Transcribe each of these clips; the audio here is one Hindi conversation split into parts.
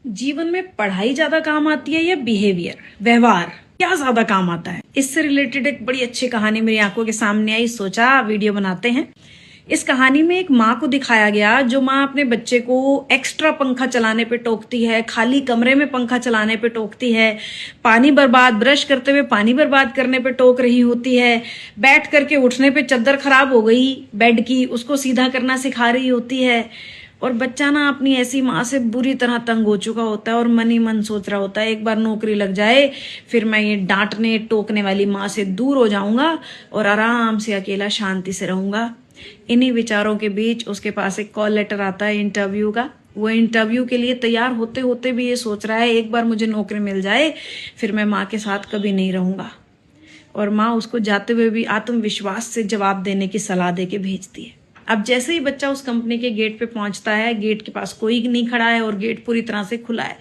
जीवन में पढ़ाई ज्यादा काम आती है या बिहेवियर, व्यवहार, क्या ज्यादा काम आता है? इससे रिलेटेड एक बड़ी अच्छी कहानी मेरी आंखों के सामने आई, सोचा वीडियो बनाते हैं। इस कहानी में एक माँ को दिखाया गया जो माँ अपने बच्चे को एक्स्ट्रा पंखा चलाने पे टोकती है, खाली कमरे में पंखा चलाने पे टोकती है, पानी बर्बाद, ब्रश करते हुए पानी बर्बाद करने पे टोक रही होती है, बैठ करके उठने पे चद्दर खराब हो गई बेड की, उसको सीधा करना सिखा रही होती है। और बच्चा ना अपनी ऐसी माँ से बुरी तरह तंग हो चुका होता है और मन ही मन सोच रहा होता है एक बार नौकरी लग जाए, फिर मैं ये डांटने टोकने वाली माँ से दूर हो जाऊंगा और आराम से अकेला शांति से रहूंगा। इन्हीं विचारों के बीच उसके पास एक कॉल लेटर आता है इंटरव्यू का। वो इंटरव्यू के लिए तैयार होते होते भी ये सोच रहा है एक बार मुझे नौकरी मिल जाए, फिर मैं माँ के साथ कभी नहीं रहूंगा। और माँ उसको जाते हुए भी आत्मविश्वास से जवाब देने की सलाह दे के भेजती है। अब जैसे ही बच्चा उस कंपनी के गेट पे पहुंचता है, गेट के पास कोई नहीं खड़ा है और गेट पूरी तरह से खुला है,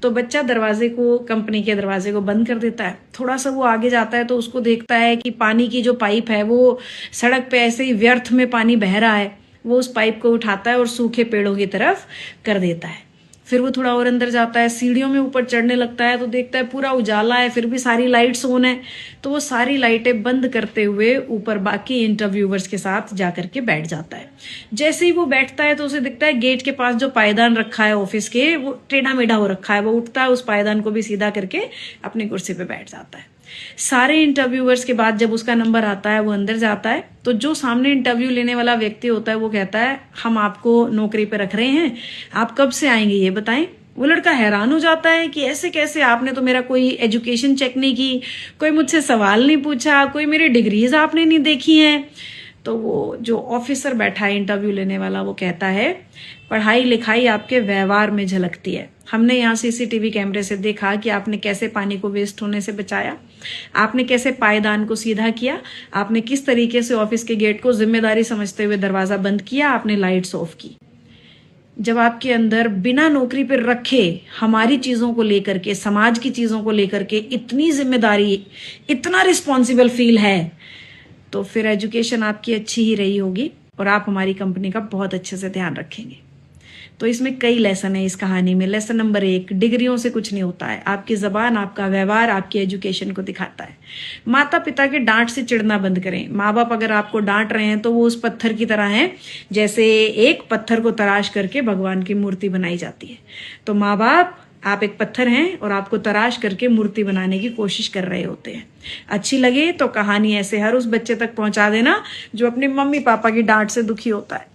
तो बच्चा कंपनी के दरवाजे को बंद कर देता है। थोड़ा सा वो आगे जाता है तो उसको देखता है कि पानी की जो पाइप है वो सड़क पे ऐसे ही व्यर्थ में पानी बह रहा है। वो उस पाइप को उठाता है और सूखे पेड़ों की तरफ कर देता है। फिर वो थोड़ा और अंदर जाता है, सीढ़ियों में ऊपर चढ़ने लगता है तो देखता है पूरा उजाला है, फिर भी सारी लाइट्स ऑन है। तो वो सारी लाइटें बंद करते हुए ऊपर बाकी इंटरव्यूवर्स के साथ जाकर के बैठ जाता है। जैसे ही वो बैठता है तो उसे दिखता है गेट के पास जो पायदान रखा है ऑफिस के, वो टेढ़ा मेढ़ा हो रखा है। वो उठता है, उस पायदान को भी सीधा करके अपनी कुर्सी पे बैठ जाता है। सारे इंटरव्यूवर्स के बाद जब उसका नंबर आता है, वो अंदर जाता है तो जो सामने इंटरव्यू लेने वाला व्यक्ति होता है वो कहता है हम आपको नौकरी पे रख रहे हैं, आप कब से आएंगे ये बताएं। वो लड़का हैरान हो जाता है कि ऐसे कैसे, आपने तो मेरा कोई एजुकेशन चेक नहीं की, कोई मुझसे सवाल नहीं पूछा, कोई मेरी डिग्रीज आपने नहीं देखी हैं। तो वो जो ऑफिसर बैठा है इंटरव्यू लेने वाला, वो कहता है पढ़ाई लिखाई आपके व्यवहार में झलकती है। हमने यहाँ सीसीटीवी कैमरे से देखा कि आपने कैसे पानी को वेस्ट होने से बचाया, आपने कैसे पायदान को सीधा किया, आपने किस तरीके से ऑफिस के गेट को जिम्मेदारी समझते हुए दरवाजा बंद किया, आपने लाइट्स ऑफ की। जब आपके अंदर बिना नौकरी पर रखे हमारी चीजों को लेकर के, समाज की चीजों को लेकर के इतनी जिम्मेदारी, इतना रिस्पॉन्सिबल फील है, तो फिर एजुकेशन आपकी अच्छी ही रही होगी और आप हमारी कंपनी का बहुत अच्छे से ध्यान रखेंगे। तो इसमें कई लेसन है इस कहानी में। लेसन नंबर 1, डिग्रियों से कुछ नहीं होता है। आपकी जबान, आपका व्यवहार आपकी एजुकेशन को दिखाता है। माता पिता के डांट से चिढ़ना बंद करें। माँ बाप अगर आपको डांट रहे हैं तो वो उस पत्थर की तरह हैं जैसे एक पत्थर को तराश करके भगवान की मूर्ति बनाई जाती है। तो माँ बाप, आप एक पत्थर हैं और आपको तराश करके मूर्ति बनाने की कोशिश कर रहे होते हैं। अच्छी लगे तो कहानी ऐसे हर उस बच्चे तक पहुंचा देना जो अपने मम्मी पापा की डांट से दुखी होता है।